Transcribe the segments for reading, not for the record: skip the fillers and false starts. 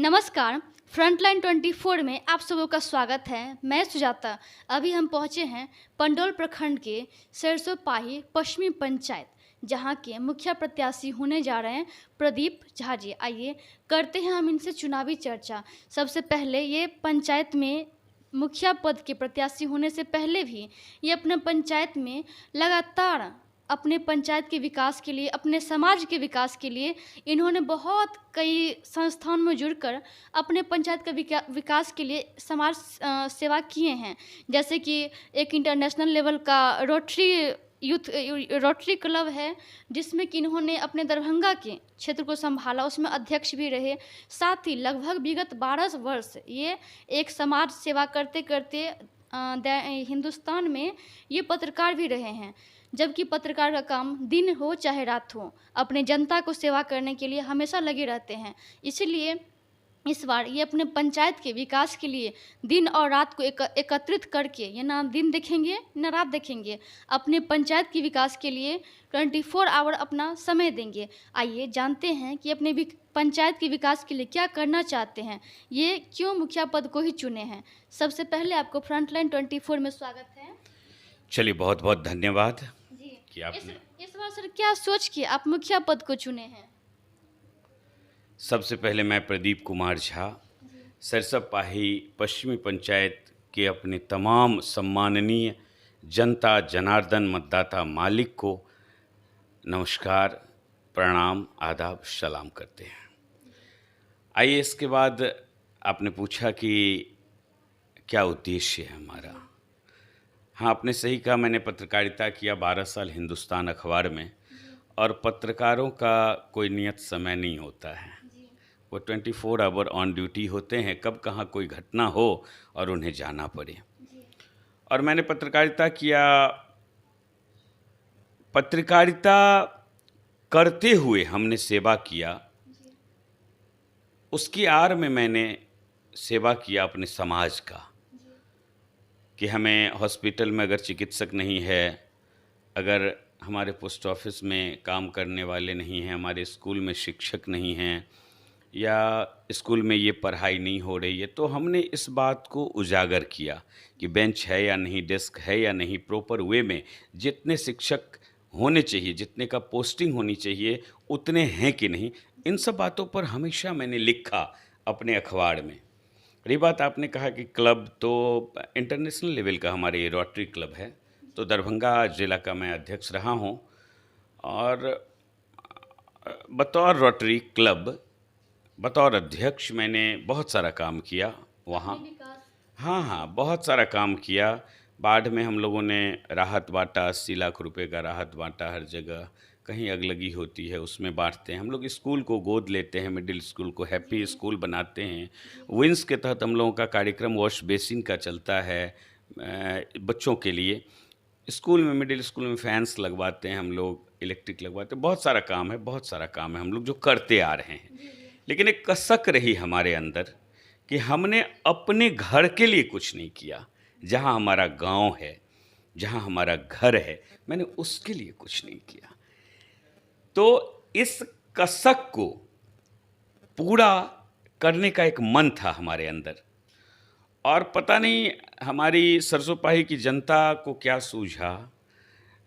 नमस्कार। फ्रंटलाइन 24 में आप सबों का स्वागत है। मैं सुजाता। अभी हम पहुंचे हैं पंडोल प्रखंड के सरसोपाही पश्चिमी पंचायत, जहां के मुखिया प्रत्याशी होने जा रहे हैं प्रदीप झा जी। आइए करते हैं हम इनसे चुनावी चर्चा। सबसे पहले ये पंचायत में मुखिया पद के प्रत्याशी होने से पहले भी ये अपने पंचायत में लगातार अपने पंचायत के विकास के लिए, अपने समाज के विकास के लिए इन्होंने बहुत कई संस्थाओं में जुड़कर अपने पंचायत का विकास के लिए समाज सेवा किए हैं। जैसे कि एक इंटरनेशनल लेवल का रोटरी क्लब है, जिसमें कि इन्होंने अपने दरभंगा के क्षेत्र को संभाला, उसमें अध्यक्ष भी रहे। साथ ही लगभग विगत 12 वर्ष ये एक समाज सेवा करते करते हिंदुस्तान में ये पत्रकार भी रहे हैं। जबकि पत्रकार का काम दिन हो चाहे रात हो, अपने जनता को सेवा करने के लिए हमेशा लगे रहते हैं। इसीलिए इस बार ये अपने पंचायत के विकास के लिए दिन और रात को एकत्रित करके, ये ना दिन देखेंगे ना रात देखेंगे, अपने पंचायत के विकास के लिए 24 आवर अपना समय देंगे। आइए जानते हैं कि अपने पंचायत के विकास के लिए क्या करना चाहते हैं, ये क्यों मुखिया पद को ही चुने हैं। सबसे पहले आपको फ्रंटलाइन 24 में स्वागत है। चलिए, बहुत बहुत धन्यवाद जी। कि आपने इस बार सर क्या सोच के आप मुखिया पद को चुने हैं? सबसे पहले मैं प्रदीप कुमार झा सरसोपाही पश्चिमी पंचायत के अपने तमाम सम्माननीय जनता जनार्दन मतदाता मालिक को नमस्कार, प्रणाम, आदाब, सलाम करते हैं। आइए, इसके बाद आपने पूछा कि क्या उद्देश्य है हमारा। हाँ, आपने सही कहा। मैंने पत्रकारिता किया 12 साल हिंदुस्तान अखबार में, और पत्रकारों का कोई नियत समय नहीं होता है। वो 24 आवर ऑन ड्यूटी होते हैं, कब कहाँ कोई घटना हो और उन्हें जाना पड़े। और मैंने पत्रकारिता किया। पत्रकारिता करते हुए हमने सेवा किया। उसकी आड़ में मैंने सेवा किया अपने समाज का, कि हमें हॉस्पिटल में अगर चिकित्सक नहीं है, अगर हमारे पोस्ट ऑफिस में काम करने वाले नहीं हैं, हमारे स्कूल में शिक्षक नहीं हैं, या स्कूल में ये पढ़ाई नहीं हो रही है, तो हमने इस बात को उजागर किया कि बेंच है या नहीं, डेस्क है या नहीं, प्रॉपर वे में जितने शिक्षक होने चाहिए, जितने का पोस्टिंग होनी चाहिए, उतने हैं कि नहीं। इन सब बातों पर हमेशा मैंने लिखा अपने अखबार में। रही बात, आपने कहा कि क्लब, तो इंटरनेशनल लेवल का हमारे ये रोटरी क्लब है, तो दरभंगा ज़िला का मैं अध्यक्ष रहा हूँ। और बतौर रोटरी क्लब, बतौर अध्यक्ष मैंने बहुत सारा काम किया वहाँ। हाँ, बहुत सारा काम किया। बाढ़ में हम लोगों ने राहत बांटा, 80 लाख रुपए का राहत बांटा हर जगह। कहीं अगलगी होती है उसमें बांटते हैं हम लोग। स्कूल को गोद लेते हैं, मिडिल स्कूल को हैप्पी स्कूल बनाते हैं। विंस के तहत हम लोगों का कार्यक्रम वॉश बेसिन का चलता है बच्चों के लिए। स्कूल में, मिडिल स्कूल में फैंस लगवाते हैं हम लोग, इलेक्ट्रिक लगवाते हैं। बहुत सारा काम है, बहुत सारा काम है हम लोग जो करते आ रहे हैं। लेकिन एक कसक रही हमारे अंदर कि हमने अपने घर के लिए कुछ नहीं किया। जहाँ हमारा गांव है, जहाँ हमारा घर है, मैंने उसके लिए कुछ नहीं किया। तो इस कसक को पूरा करने का एक मन था हमारे अंदर, और पता नहीं हमारी सरसोपाही की जनता को क्या सूझा,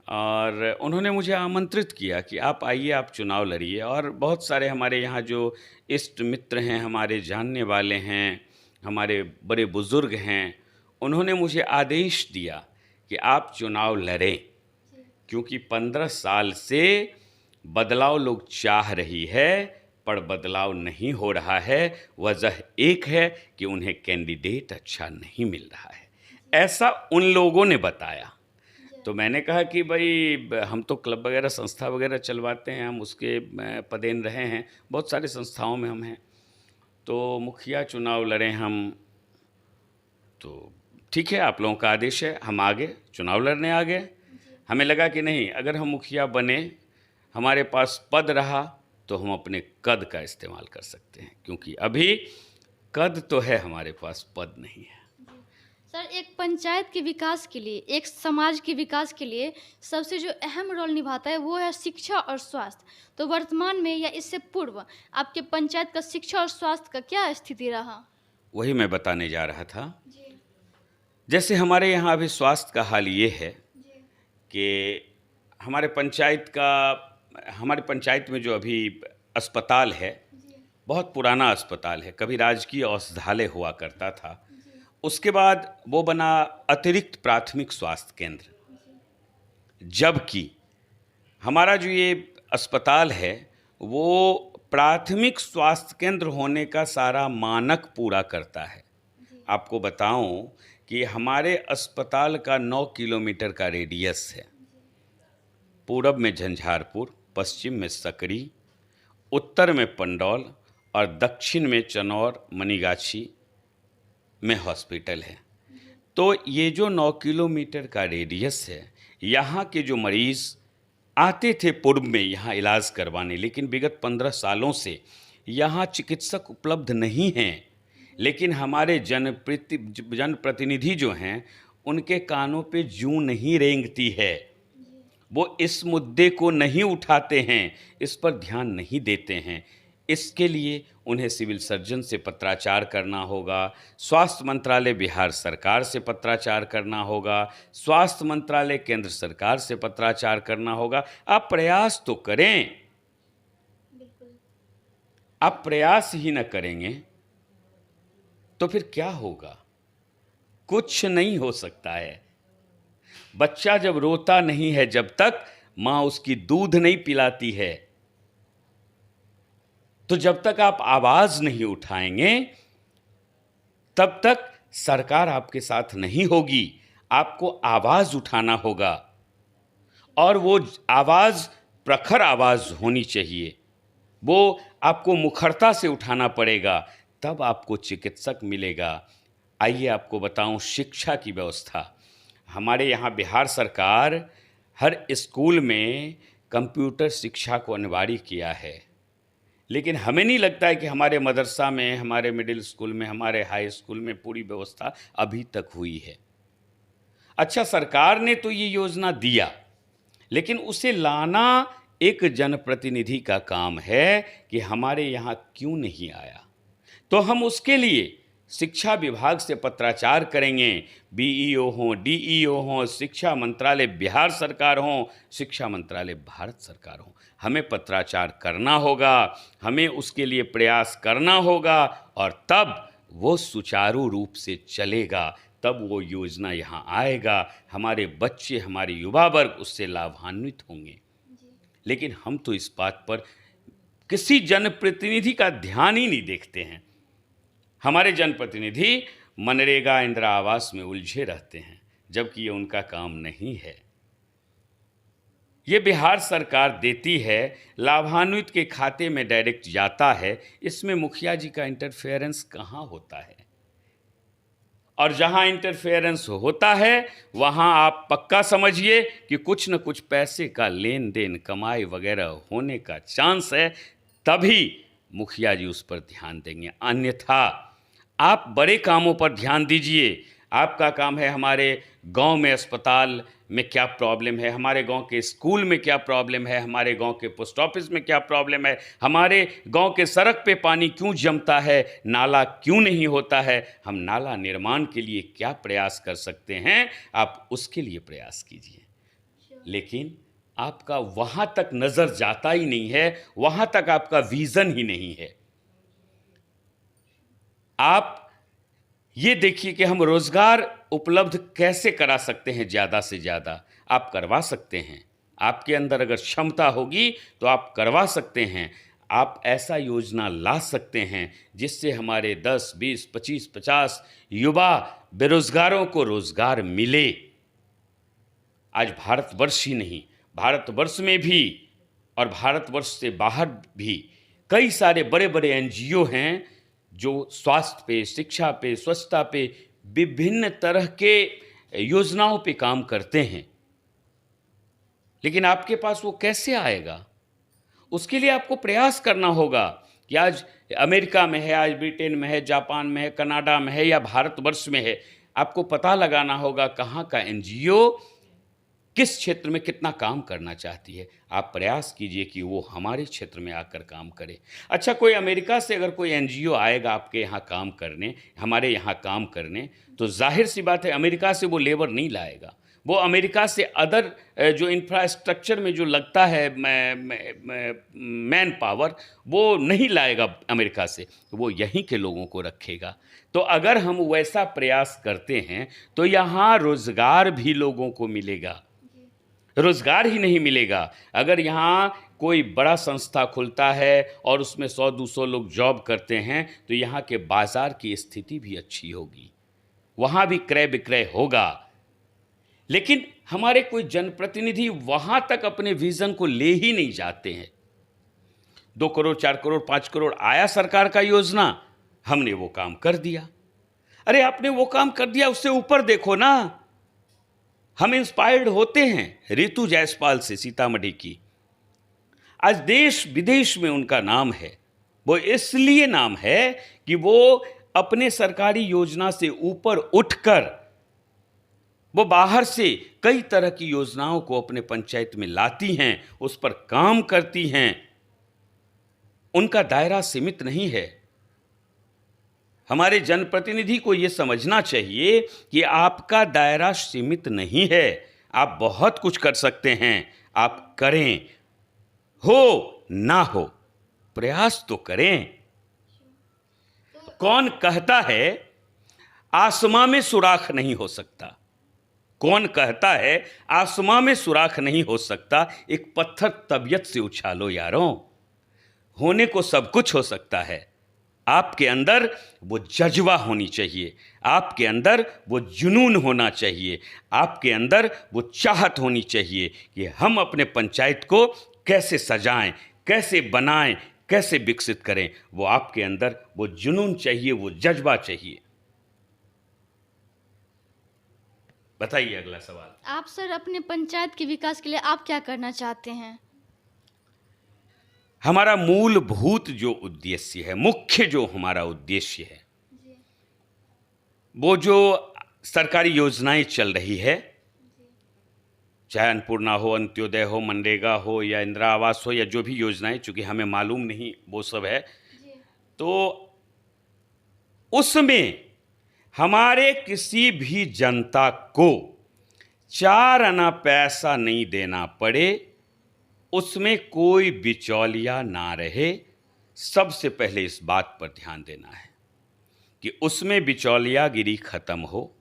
और उन्होंने मुझे आमंत्रित किया कि आप आइए, आप चुनाव लड़िए। और बहुत सारे हमारे यहाँ जो इष्ट मित्र हैं, हमारे जानने वाले हैं, हमारे बड़े बुज़ुर्ग हैं, उन्होंने मुझे आदेश दिया कि आप चुनाव लड़ें, क्योंकि 15 साल से बदलाव लोग चाह रही है, पर बदलाव नहीं हो रहा है। वजह एक है कि उन्हें कैंडिडेट अच्छा नहीं मिल रहा है, ऐसा उन लोगों ने बताया। तो मैंने कहा कि भाई, हम तो क्लब वगैरह, संस्था वगैरह चलवाते हैं, हम उसके पदेन रहे हैं, बहुत सारी संस्थाओं में हम हैं, तो मुखिया चुनाव लड़ें हम। तो ठीक है, आप लोगों का आदेश है, हम आगे चुनाव लड़ने आ गए। हमें लगा कि नहीं, अगर हम मुखिया बने, हमारे पास पद रहा, तो हम अपने कद का इस्तेमाल कर सकते हैं, क्योंकि अभी कद तो है हमारे पास, पद नहीं है। सर, एक पंचायत के विकास के लिए, एक समाज के विकास के लिए सबसे जो अहम रोल निभाता है वो है शिक्षा और स्वास्थ्य। तो वर्तमान में या इससे पूर्व आपके पंचायत का शिक्षा और स्वास्थ्य का क्या स्थिति रहा? वही मैं बताने जा रहा था। जी। जैसे हमारे यहाँ अभी स्वास्थ्य का हाल ये है जी। कि हमारे पंचायत में जो अभी अस्पताल है, जी। बहुत पुराना अस्पताल है, कभी राजकीय औषधालय हुआ करता था। जी। उसके बाद वो बना अतिरिक्त प्राथमिक स्वास्थ्य केंद्र। जबकि हमारा जो ये अस्पताल है वो प्राथमिक स्वास्थ्य केंद्र होने का सारा मानक पूरा करता है। आपको बताऊं कि हमारे अस्पताल का 9 किलोमीटर का रेडियस है। पूरब में झंझारपुर, पश्चिम में सकरी, उत्तर में पंडौल और दक्षिण में चनौर मनीगाछी में हॉस्पिटल है। तो ये जो 9 किलोमीटर का रेडियस है, यहाँ के जो मरीज़ आते थे पूर्व में यहाँ इलाज करवाने, लेकिन विगत 15 सालों से यहाँ चिकित्सक उपलब्ध नहीं हैं। लेकिन हमारे जनप्रतिनिधि जो हैं उनके कानों पे जूं नहीं रेंगती है, वो इस मुद्दे को नहीं उठाते हैं, इस पर ध्यान नहीं देते हैं। इसके लिए उन्हें सिविल सर्जन से पत्राचार करना होगा, स्वास्थ्य मंत्रालय बिहार सरकार से पत्राचार करना होगा, स्वास्थ्य मंत्रालय केंद्र सरकार से पत्राचार करना होगा। आप प्रयास तो करें। आप प्रयास ही न करेंगे तो फिर क्या होगा? कुछ नहीं हो सकता है। बच्चा जब रोता नहीं है, जब तक मां उसकी दूध नहीं पिलाती है, तो जब तक आप आवाज नहीं उठाएंगे तब तक सरकार आपके साथ नहीं होगी। आपको आवाज उठाना होगा और वो आवाज प्रखर आवाज होनी चाहिए। वो आपको मुखरता से उठाना पड़ेगा, तब आपको चिकित्सक मिलेगा। आइए आपको बताऊं शिक्षा की व्यवस्था। हमारे यहाँ बिहार सरकार हर स्कूल में कंप्यूटर शिक्षा को अनिवार्य किया है, लेकिन हमें नहीं लगता है कि हमारे मदरसा में, हमारे मिडिल स्कूल में, हमारे हाई स्कूल में पूरी व्यवस्था अभी तक हुई है। अच्छा, सरकार ने तो ये योजना दिया, लेकिन उसे लाना एक जनप्रतिनिधि का काम है कि हमारे यहाँ क्यों नहीं आया। तो हम उसके लिए शिक्षा विभाग से पत्राचार करेंगे। बीईओ हों, डीईओ हों, शिक्षा मंत्रालय बिहार सरकार हों, शिक्षा मंत्रालय भारत सरकार हों, हमें पत्राचार करना होगा, हमें उसके लिए प्रयास करना होगा और तब वो सुचारू रूप से चलेगा, तब वो योजना यहाँ आएगा, हमारे बच्चे, हमारे युवा वर्ग उससे लाभान्वित होंगे। लेकिन हम तो इस बात पर किसी जनप्रतिनिधि का ध्यान ही नहीं देखते हैं। हमारे जनप्रतिनिधि मनरेगा, इंदिरा आवास में उलझे रहते हैं, जबकि ये उनका काम नहीं है। ये बिहार सरकार देती है, लाभान्वित के खाते में डायरेक्ट जाता है। इसमें मुखिया जी का इंटरफेरेंस कहाँ होता है? और जहां इंटरफेरेंस होता है वहां आप पक्का समझिए कि कुछ न कुछ पैसे का लेन देन, कमाई वगैरह होने का चांस है, तभी मुखिया जी उस पर ध्यान देंगे। अन्यथा आप बड़े कामों पर ध्यान दीजिए। आपका काम है हमारे गांव में अस्पताल में क्या प्रॉब्लम है, हमारे गांव के स्कूल में क्या प्रॉब्लम है, हमारे गांव के पोस्ट ऑफिस में क्या प्रॉब्लम है, हमारे गांव के सड़क पे पानी क्यों जमता है, नाला क्यों नहीं होता है, हम नाला निर्माण के लिए क्या प्रयास कर सकते हैं, आप उसके लिए प्रयास कीजिए। लेकिन आपका वहाँ तक नज़र जाता ही नहीं है, वहाँ तक आपका विज़न ही नहीं है। आप ये देखिए कि हम रोज़गार उपलब्ध कैसे करा सकते हैं ज़्यादा से ज़्यादा। आप करवा सकते हैं, आपके अंदर अगर क्षमता होगी तो आप करवा सकते हैं। आप ऐसा योजना ला सकते हैं जिससे हमारे 10, 20, 25, 50 युवा बेरोज़गारों को रोज़गार मिले। आज भारतवर्ष ही नहीं, भारतवर्ष में भी और भारतवर्ष से बाहर भी कई सारे बड़े बड़े एनजीओ हैं जो स्वास्थ्य पे, शिक्षा पे, स्वच्छता पे, विभिन्न तरह के योजनाओं पे काम करते हैं। लेकिन आपके पास वो कैसे आएगा? उसके लिए आपको प्रयास करना होगा कि आज अमेरिका में है, आज ब्रिटेन में है, जापान में है, कनाडा में है या भारतवर्ष में है, आपको पता लगाना होगा कहाँ का एनजीओ किस क्षेत्र में कितना काम करना चाहती है। आप प्रयास कीजिए कि वो हमारे क्षेत्र में आकर काम करे। अच्छा, कोई अमेरिका से अगर कोई एनजीओ आएगा आपके यहाँ काम करने, हमारे यहाँ काम करने, तो जाहिर सी बात है अमेरिका से वो लेबर नहीं लाएगा। वो अमेरिका से अदर जो इंफ्रास्ट्रक्चर में जो लगता है मैन पावर, वो नहीं लाएगा अमेरिका से, तो वो यहीं के लोगों को रखेगा। तो अगर हम वैसा प्रयास करते हैं तो यहाँ रोज़गार भी लोगों को मिलेगा। रोज़गार ही नहीं मिलेगा, अगर यहाँ कोई बड़ा संस्था खुलता है और उसमें 100-200 लोग जॉब करते हैं तो यहाँ के बाज़ार की स्थिति भी अच्छी होगी, वहाँ भी क्रय विक्रय होगा। लेकिन हमारे कोई जनप्रतिनिधि वहाँ तक अपने विज़न को ले ही नहीं जाते हैं। 2 करोड़ 4 करोड़ 5 करोड़ आया सरकार का योजना, हमने वो काम कर दिया। अरे आपने वो काम कर दिया, उससे ऊपर देखो ना। हम इंस्पायर्ड होते हैं रितु जायसवाल से, सीतामढ़ी की। आज देश विदेश में उनका नाम है। वो इसलिए नाम है कि वो अपने सरकारी योजना से ऊपर उठकर वो बाहर से कई तरह की योजनाओं को अपने पंचायत में लाती हैं, उस पर काम करती हैं। उनका दायरा सीमित नहीं है। हमारे जनप्रतिनिधि को ये समझना चाहिए कि आपका दायरा सीमित नहीं है, आप बहुत कुछ कर सकते हैं। आप करें, हो ना हो, प्रयास तो करें। कौन कहता है आसमां में सुराख नहीं हो सकता? कौन कहता है आसमां में सुराख नहीं हो सकता? एक पत्थर तबीयत से उछालो यारों, होने को सब कुछ हो सकता है। आपके अंदर वो जज्बा होनी चाहिए, आपके अंदर वो जुनून होना चाहिए, आपके अंदर वो चाहत होनी चाहिए कि हम अपने पंचायत को कैसे सजाएं, कैसे बनाएं, कैसे विकसित करें। वो आपके अंदर वो जुनून चाहिए, वो जज्बा चाहिए। बताइए अगला सवाल। आप सर अपने पंचायत के विकास के लिए आप क्या करना चाहते हैं? हमारा मूलभूत जो उद्देश्य है, मुख्य जो हमारा उद्देश्य है, वो जो सरकारी योजनाएं चल रही है, चाहे अन्नपूर्णा हो, अंत्योदय हो, मनरेगा हो या इंदिरा आवास हो या जो भी योजनाएं, चूंकि हमें मालूम नहीं वो सब है, तो उसमें हमारे किसी भी जनता को 4 आना पैसा नहीं देना पड़े, उसमें कोई बिचौलिया ना रहे। सबसे पहले इस बात पर ध्यान देना है कि उसमें बिचौलियागिरी खत्म हो,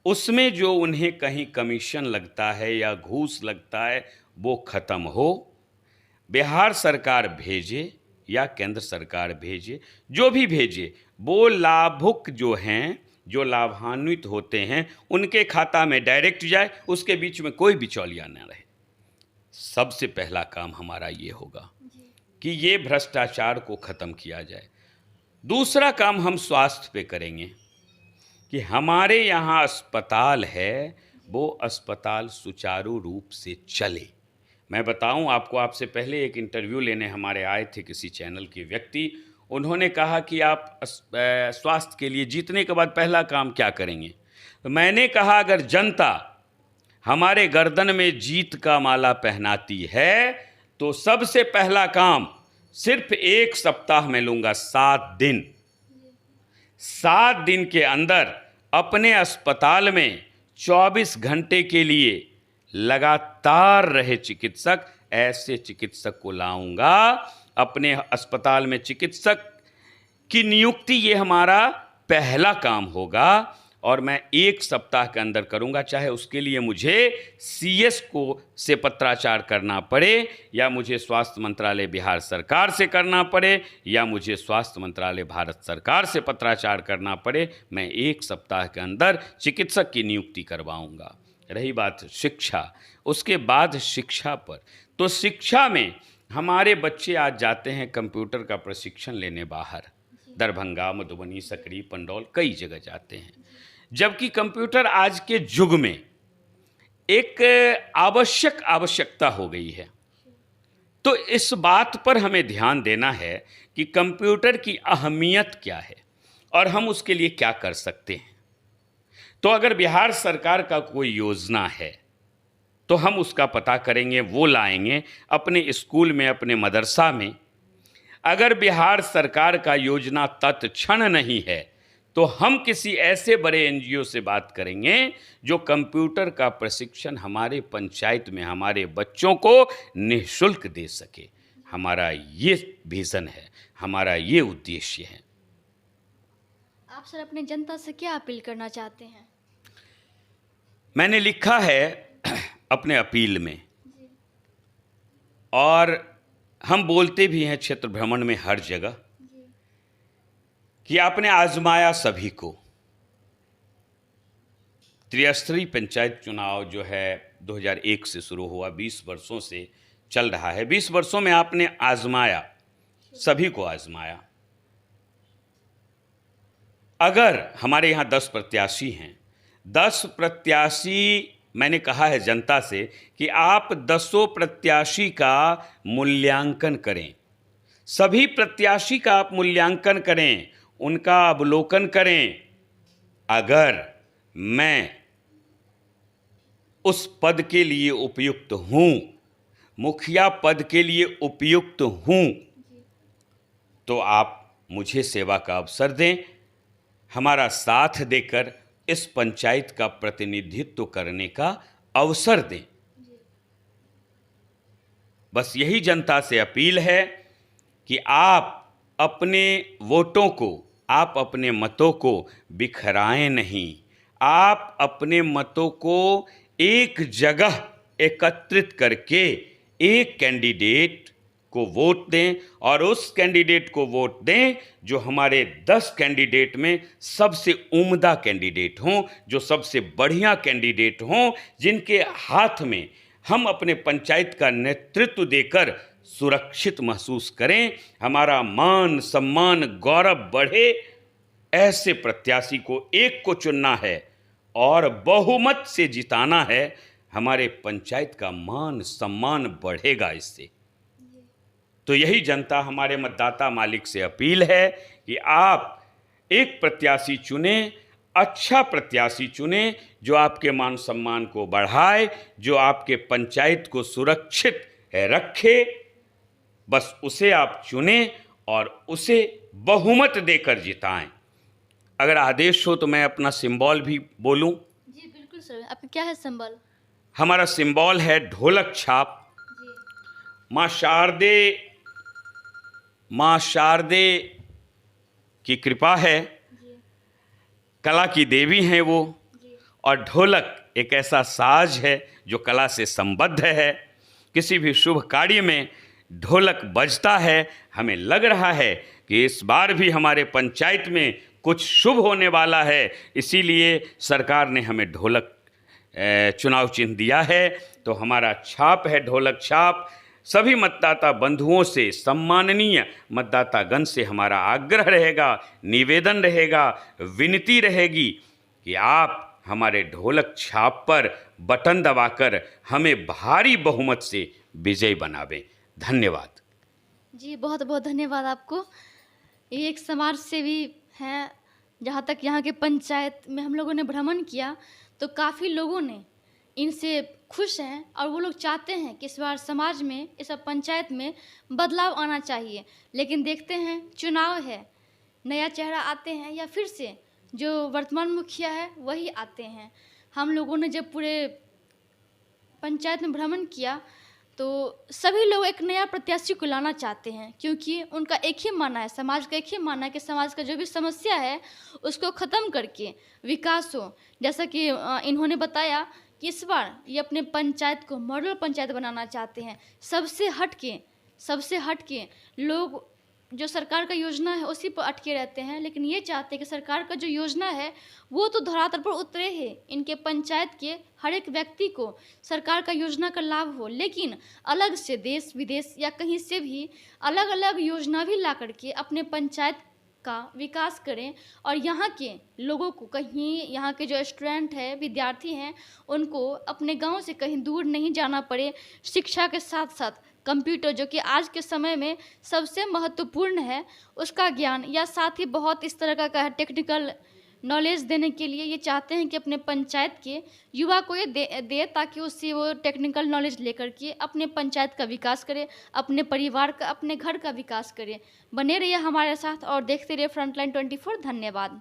उसमें जो उन्हें कहीं कमीशन लगता है या घूस लगता है वो खत्म हो। बिहार सरकार भेजे या केंद्र सरकार भेजे, जो भी भेजे, वो लाभुक जो हैं, जो लाभान्वित होते हैं, उनके खाता में डायरेक्ट जाए, उसके बीच में कोई बिचौलिया ना रहे। सबसे पहला काम हमारा ये होगा कि ये भ्रष्टाचार को ख़त्म किया जाए। दूसरा काम हम स्वास्थ्य पे करेंगे कि हमारे यहाँ अस्पताल है, वो अस्पताल सुचारू रूप से चले। मैं बताऊं आपको, आपसे पहले एक इंटरव्यू लेने हमारे आए थे किसी चैनल के व्यक्ति, उन्होंने कहा कि आप स्वास्थ्य के लिए जीतने के बाद पहला काम क्या करेंगे? तो मैंने कहा अगर जनता हमारे गर्दन में जीत का माला पहनाती है तो सबसे पहला काम सिर्फ 1 सप्ताह में लूँगा, 7 दिन। 7 दिन के अंदर अपने अस्पताल में 24 घंटे के लिए लगातार रहे चिकित्सक, ऐसे चिकित्सक को लाऊंगा अपने अस्पताल में। चिकित्सक की नियुक्ति ये हमारा पहला काम होगा और मैं 1 सप्ताह के अंदर करूंगा, चाहे उसके लिए मुझे सीएस को से पत्राचार करना पड़े या मुझे स्वास्थ्य मंत्रालय बिहार सरकार से करना पड़े या मुझे स्वास्थ्य मंत्रालय भारत सरकार से पत्राचार करना पड़े, मैं 1 सप्ताह के अंदर चिकित्सक की नियुक्ति करवाऊंगा। रही बात शिक्षा, उसके बाद शिक्षा पर, तो शिक्षा में हमारे बच्चे आज जाते हैं कंप्यूटर का प्रशिक्षण लेने बाहर, दरभंगा, मधुबनी, सकरी, पंडौल, कई जगह जाते हैं, जबकि कंप्यूटर आज के युग में एक आवश्यकता हो गई है। तो इस बात पर हमें ध्यान देना है कि कंप्यूटर की अहमियत क्या है और हम उसके लिए क्या कर सकते हैं। तो अगर बिहार सरकार का कोई योजना है तो हम उसका पता करेंगे, वो लाएंगे अपने स्कूल में, अपने मदरसा में। अगर बिहार सरकार का योजना तत्क्षण नहीं है तो हम किसी ऐसे बड़े एनजीओ से बात करेंगे जो कंप्यूटर का प्रशिक्षण हमारे पंचायत में हमारे बच्चों को निःशुल्क दे सके। हमारा ये विज़न है, हमारा ये उद्देश्य है। आप सर अपने जनता से क्या अपील करना चाहते हैं? मैंने लिखा है अपने अपील में, और हम बोलते भी हैं क्षेत्र भ्रमण में हर जगह, कि आपने आजमाया सभी को। त्रिस्तरीय पंचायत चुनाव जो है 2001 से शुरू हुआ, 20 वर्षों से चल रहा है। 20 वर्षों में आपने आजमाया, सभी को आजमाया। अगर हमारे यहाँ 10 प्रत्याशी हैं, 10 प्रत्याशी, मैंने कहा है जनता से कि आप 10 प्रत्याशी का मूल्यांकन करें, सभी प्रत्याशी का आप मूल्यांकन करें, उनका अवलोकन करें। अगर मैं उस पद के लिए उपयुक्त हूँ, मुखिया पद के लिए उपयुक्त हूँ, तो आप मुझे सेवा का अवसर दें, हमारा साथ देकर इस पंचायत का प्रतिनिधित्व करने का अवसर दें। बस यही जनता से अपील है कि आप अपने वोटों को, आप अपने मतों को बिखराएं नहीं, आप अपने मतों को एक जगह एकत्रित करके एक कैंडिडेट को वोट दें, और उस कैंडिडेट को वोट दें जो हमारे 10 कैंडिडेट में सबसे उम्दा कैंडिडेट हों, जो सबसे बढ़िया कैंडिडेट हों, जिनके हाथ में हम अपने पंचायत का नेतृत्व देकर सुरक्षित महसूस करें, हमारा मान सम्मान गौरव बढ़े। ऐसे प्रत्याशी को एक को चुनना है और बहुमत से जिताना है। हमारे पंचायत का मान सम्मान बढ़ेगा इससे। तो यही जनता, हमारे मतदाता मालिक से अपील है कि आप एक प्रत्याशी चुनें, अच्छा प्रत्याशी चुनें, जो आपके मान सम्मान को बढ़ाए, जो आपके पंचायत को सुरक्षित रखे। बस उसे आप चुनें और उसे बहुमत देकर जिताएं। अगर आदेश हो तो मैं अपना सिंबल भी बोलूं। जी बिल्कुल सर, आपका क्या है सिंबल? हमारा सिंबल है ढोलक छाप। माँ शारदे की कृपा है, कला की देवी हैं वो, और ढोलक एक ऐसा साज है जो कला से संबद्ध है। किसी भी शुभ कार्य में ढोलक बजता है। हमें लग रहा है कि इस बार भी हमारे पंचायत में कुछ शुभ होने वाला है, इसीलिए सरकार ने हमें ढोलक चुनाव चिन्ह दिया है। तो हमारा छाप है ढोलक छाप। सभी मतदाता बंधुओं से, सम्माननीय मतदातागण से हमारा आग्रह रहेगा, निवेदन रहेगा, विनती रहेगी कि आप हमारे ढोलक छाप पर बटन दबाकर हमें भारी बहुमत से विजयी बनावें। धन्यवाद। जी बहुत बहुत धन्यवाद आपको। ये एक समाज सेवी हैं। जहाँ तक यहाँ के पंचायत में हम लोगों ने भ्रमण किया तो काफ़ी लोगों ने इनसे खुश हैं, और वो लोग चाहते हैं कि इस बार समाज में, इस पंचायत में बदलाव आना चाहिए। लेकिन देखते हैं, चुनाव है, नया चेहरा आते हैं या फिर से जो वर्तमान मुखिया है वही आते हैं। हम लोगों ने जब पूरे पंचायत में भ्रमण किया तो सभी लोग एक नया प्रत्याशी को लाना चाहते हैं, क्योंकि उनका एक ही मानना है, समाज का एक ही मानना है कि समाज का जो भी समस्या है उसको ख़त्म करके विकास हो। जैसा कि इन्होंने बताया कि इस बार ये अपने पंचायत को मॉडल पंचायत बनाना चाहते हैं। सबसे हट के लोग जो सरकार का योजना है उसी पर अटके रहते हैं, लेकिन ये चाहते हैं कि सरकार का जो योजना है वो तो धरातल पर उतरे है, इनके पंचायत के हर एक व्यक्ति को सरकार का योजना का लाभ हो। लेकिन अलग से देश विदेश या कहीं से भी अलग अलग योजना भी ला करके अपने पंचायत का विकास करें, और यहाँ के लोगों को, कहीं यहाँ के जो स्टूडेंट है, विद्यार्थी हैं, उनको अपने गांव से कहीं दूर नहीं जाना पड़े। शिक्षा के साथ साथ कंप्यूटर, जो कि आज के समय में सबसे महत्वपूर्ण है, उसका ज्ञान, या साथ ही बहुत इस तरह का टेक्निकल नॉलेज देने के लिए ये चाहते हैं कि अपने पंचायत के युवा को ये दे ताकि उससे वो टेक्निकल नॉलेज लेकर के अपने पंचायत का विकास करे, अपने परिवार का, अपने घर का विकास करे। बने रहिए हमारे साथ और देखते रहिए फ्रंटलाइन 24। धन्यवाद।